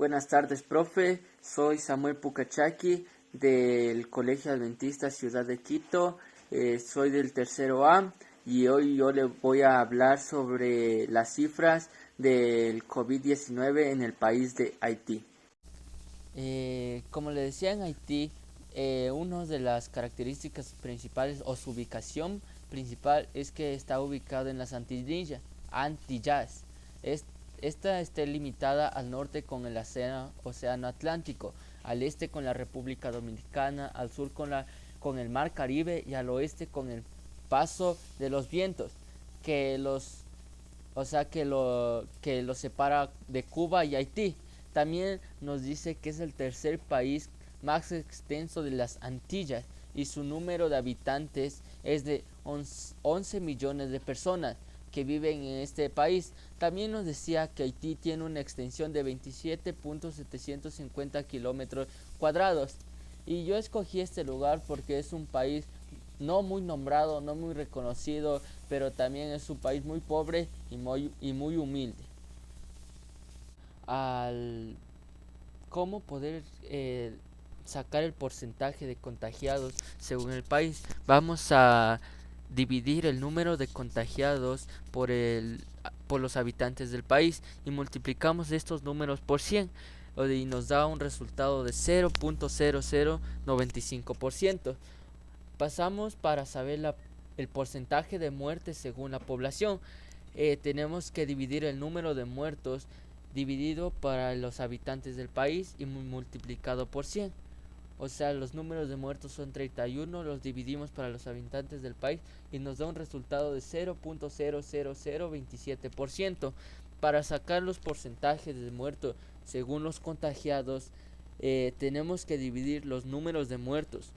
Buenas tardes, profe. Soy Samuel Pucachaki del Colegio Adventista Ciudad de Quito. Soy del tercero A y hoy yo le voy a hablar sobre las cifras del COVID-19 en el país de Haití. Como le decía, en Haití, una de las características principales o su ubicación principal es que está ubicado en las Antillas. Esta está limitada al norte con el océano Atlántico, al este con la República Dominicana, al sur con el Mar Caribe y al oeste con el paso de los vientos, que los separa de Cuba y Haití. También nos dice que es el tercer país más extenso de las Antillas y su número de habitantes es de 11 millones de personas que viven en este país. También nos decía que Haití tiene una extensión de 27.750 kilómetros cuadrados. Y yo escogí este lugar porque es un país no muy nombrado, no muy reconocido, pero también es un país muy pobre y muy humilde. ¿Cómo poder sacar el porcentaje de contagiados según el país? Vamos a dividir el número de contagiados por los habitantes del país y multiplicamos estos números por 100 y nos da un resultado de 0.0095%. Pasamos para saber el porcentaje de muertes según la población. Tenemos que dividir el número de muertos dividido para los habitantes del país y multiplicado por 100. O sea, los números de muertos son 31, los dividimos para los habitantes del país y nos da un resultado de 0.00027%. Para sacar los porcentajes de muertos según los contagiados, tenemos que dividir los números de muertos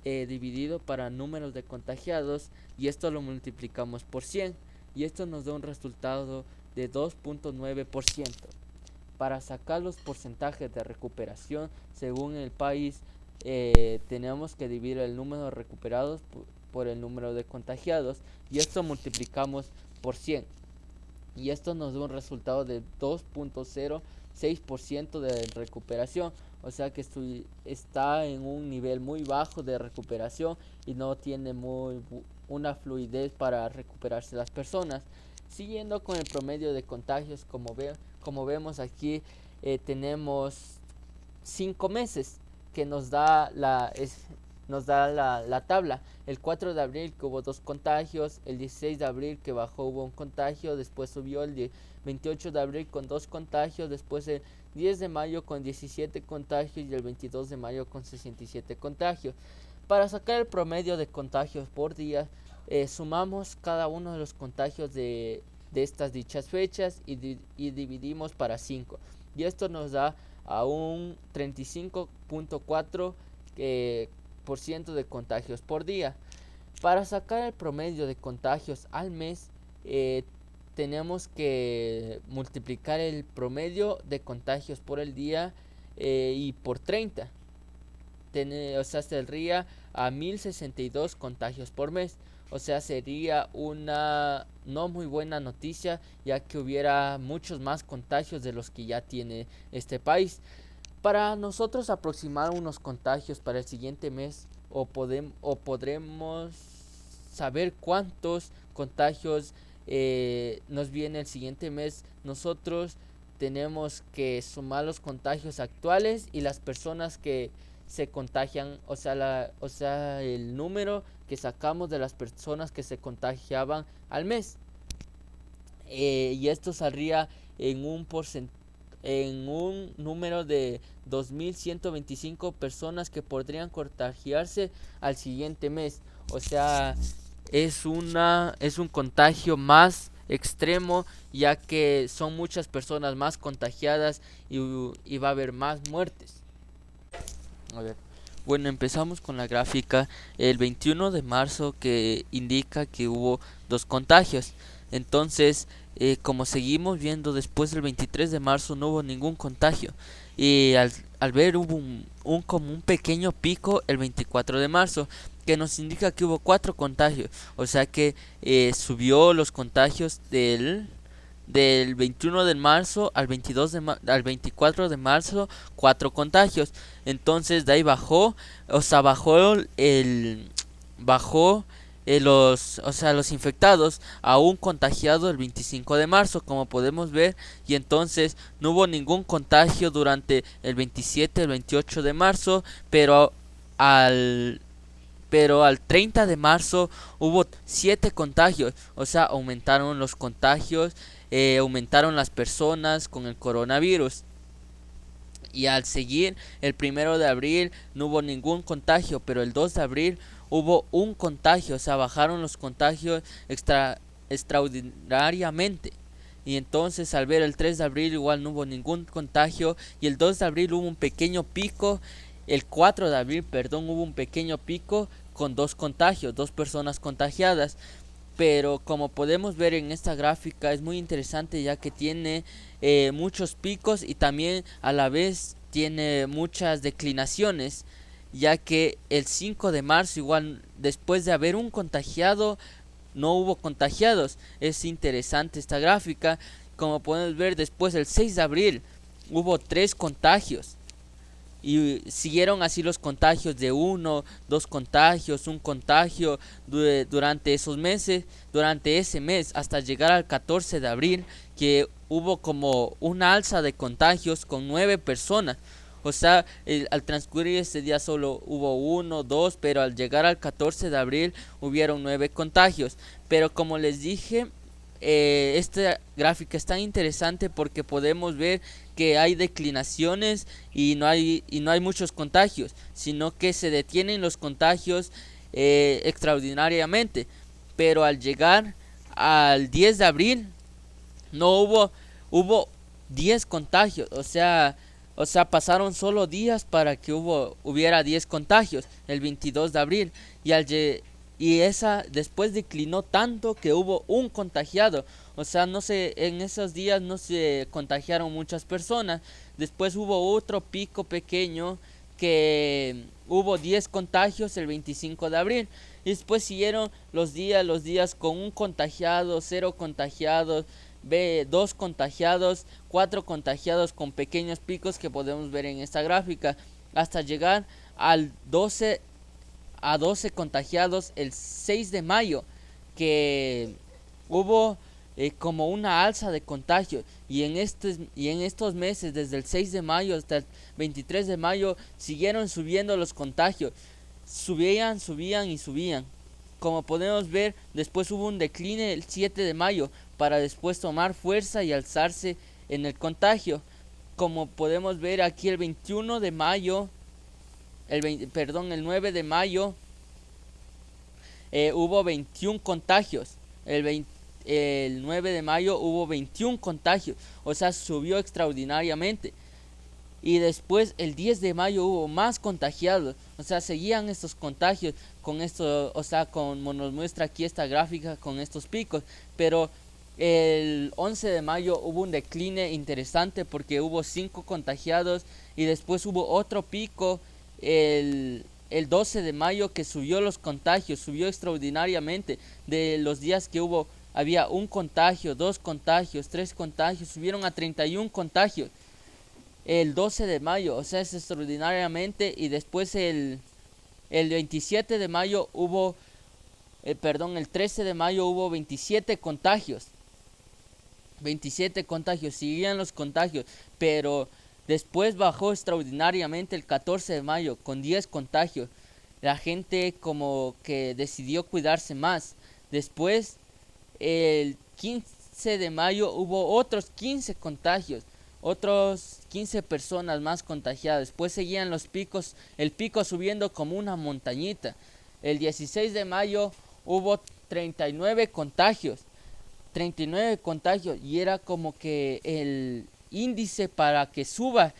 dividido para números de contagiados y esto lo multiplicamos por 100 y esto nos da un resultado de 2.9%. Para sacar los porcentajes de recuperación según el país, tenemos que dividir el número de recuperados por el número de contagiados y esto multiplicamos por 100 y esto nos da un resultado de 2.06% de recuperación. O sea que está en un nivel muy bajo de recuperación y no tiene una fluidez para recuperarse las personas. Siguiendo con el promedio de contagios, como vemos aquí, tenemos 5 meses que nos da la tabla. El 4 de abril que hubo 2 contagios, el 16 de abril que bajó hubo un contagio, después subió el 28 de abril con 2 contagios, después el 10 de mayo con 17 contagios y el 22 de mayo con 67 contagios. Para sacar el promedio de contagios por día, sumamos cada uno de los contagios de estas dichas fechas y dividimos para 5 y esto nos da a un 35.4% de contagios por día. Para sacar el promedio de contagios al mes, tenemos que multiplicar el promedio de contagios por el día y por 30. O sea, sería a 1062 contagios por mes. O sea, sería una no muy buena noticia, ya que hubiera muchos más contagios de los que ya tiene este país. Para nosotros aproximar unos contagios para el siguiente mes podremos saber cuántos contagios nos viene el siguiente mes, nosotros tenemos que sumar los contagios actuales y las personas que se contagian, o sea, el número que sacamos de las personas que se contagiaban al mes. Y esto saldría en un número de 2.125 personas que podrían contagiarse al siguiente mes. O sea, es un contagio más extremo, ya que son muchas personas más contagiadas y va a haber más muertes. A ver. Bueno, empezamos con la gráfica el 21 de marzo que indica que hubo 2 contagios. Entonces, como seguimos viendo, después del 23 de marzo no hubo ningún contagio. Y al ver hubo como un pequeño pico el 24 de marzo que nos indica que hubo 4 contagios. O sea que subió los contagios del 21 de marzo al al 24 de marzo 4 contagios. Entonces de ahí bajó, o sea, bajó los infectados a un contagiado el 25 de marzo, como podemos ver, y entonces no hubo ningún contagio durante el 27, el 28 de marzo, al pero al 30 de marzo hubo 7 contagios, o sea, aumentaron los contagios, aumentaron las personas con el coronavirus. Y al seguir el 1 de abril no hubo ningún contagio, pero el 2 de abril hubo un contagio, o sea, bajaron los contagios extraordinariamente. Y entonces al ver el 3 de abril igual no hubo ningún contagio, y el 2 de abril hubo un pequeño pico, el 4 de abril, perdón, hubo un pequeño pico con 2 contagios, 2 personas contagiadas. Pero como podemos ver en esta gráfica es muy interesante, ya que tiene muchos picos y también a la vez tiene muchas declinaciones, ya que el 5 de marzo igual, después de haber un contagiado, no hubo contagiados. Es interesante esta gráfica. Como podemos ver, después el 6 de abril hubo 3 contagios, y siguieron así los contagios de 1, 2 contagios, un contagio durante esos meses, durante ese mes, hasta llegar al 14 de abril, que hubo como una alza de contagios con 9 personas. O sea, al transcurrir ese día solo hubo 1, 2, pero al llegar al 14 de abril hubieron 9 contagios. Pero como les dije, esta gráfica es tan interesante porque podemos ver que hay declinaciones y no hay muchos contagios, sino que se detienen los contagios extraordinariamente. Pero al llegar al 10 de abril no hubo 10 contagios, o sea, pasaron solo días para que hubiera 10 contagios el 22 de abril, y esa después declinó tanto que hubo un contagiado. O sea, no sé, en esos días no se contagiaron muchas personas. Después hubo otro pico pequeño que hubo 10 contagios el 25 de abril. Y después siguieron los días con un contagiado, 0 contagiados, 2 contagiados, 4 contagiados, con pequeños picos que podemos ver en esta gráfica, hasta llegar a 12 contagiados el 6 de mayo, que hubo como una alza de contagios, y en estos meses, desde el 6 de mayo hasta el 23 de mayo, siguieron subiendo los contagios, subían y subían. Como podemos ver, después hubo un decline el 7 de mayo, para después tomar fuerza y alzarse en el contagio. Como podemos ver aquí el 21 de mayo, el 9 de mayo hubo 21 contagios. El 9 de mayo hubo 21 contagios, o sea, subió extraordinariamente. Y después el 10 de mayo hubo más contagiados, o sea, seguían estos contagios con esto, o sea, como nos muestra aquí esta gráfica con estos picos. Pero el 11 de mayo hubo un decline interesante porque hubo 5 contagiados, y después hubo otro pico el 12 de mayo, que subió los contagios, subió extraordinariamente. De los días que había un contagio, 2 contagios, 3 contagios, subieron a 31 contagios el 12 de mayo, o sea, es extraordinariamente. Y después el 27 de mayo el 13 de mayo hubo 27 contagios. 27 contagios, seguían los contagios, pero después bajó extraordinariamente el 14 de mayo con 10 contagios. La gente como que decidió cuidarse más. Después, el 15 de mayo hubo otros 15 contagios, otros 15 personas más contagiadas. Después seguían los picos, el pico subiendo como una montañita. El 16 de mayo hubo 39 contagios. 39 contagios, y era como que el índice para que suba,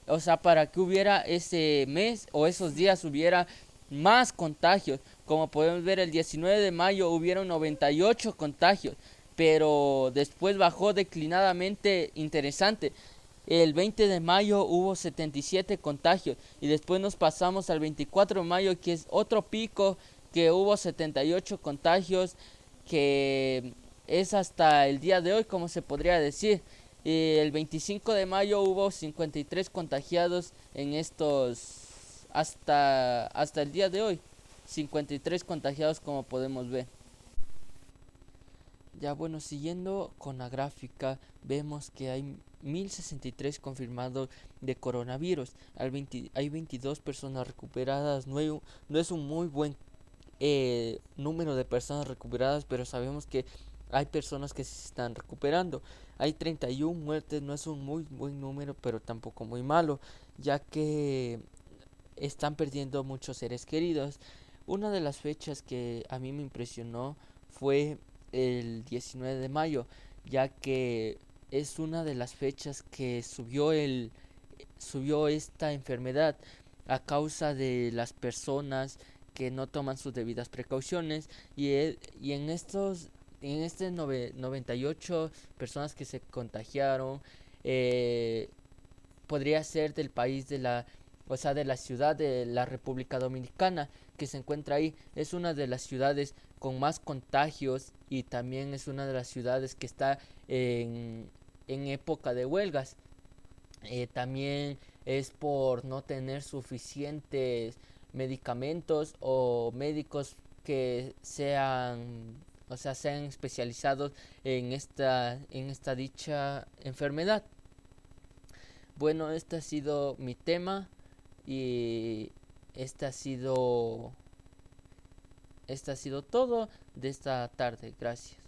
o sea, para que hubiera ese mes o esos días hubiera más contagios. Como podemos ver, el 19 de mayo hubieron 98 contagios, pero después bajó declinadamente interesante. El 20 de mayo hubo 77 contagios, y después nos pasamos al 24 de mayo, que es otro pico, que hubo 78 contagios, que es hasta el día de hoy, como se podría decir. El 25 de mayo hubo 53 contagiados en estos, hasta el día de hoy. 53 contagiados como podemos ver. Ya bueno, siguiendo con la gráfica, vemos que hay 1063 confirmados de coronavirus. Hay 22 personas recuperadas. No es un muy buen número de personas recuperadas, pero sabemos que hay personas que se están recuperando. Hay 31 muertes, no es un muy buen número, pero tampoco muy malo, ya que están perdiendo muchos seres queridos. Una de las fechas que a mí me impresionó fue el 19 de mayo, ya que es una de las fechas que subió esta enfermedad a causa de las personas que no toman sus debidas precauciones y en este 98 personas que se contagiaron, eh, podría ser del país o sea, de la ciudad de la República Dominicana que se encuentra ahí. Es una de las ciudades con más contagios y también es una de las ciudades que está en época de huelgas. También es por no tener suficientes medicamentos o médicos que sean, o sea, sean especializados en esta dicha enfermedad. Bueno, este ha sido mi tema y este ha sido, este ha sido todo de esta tarde. Gracias.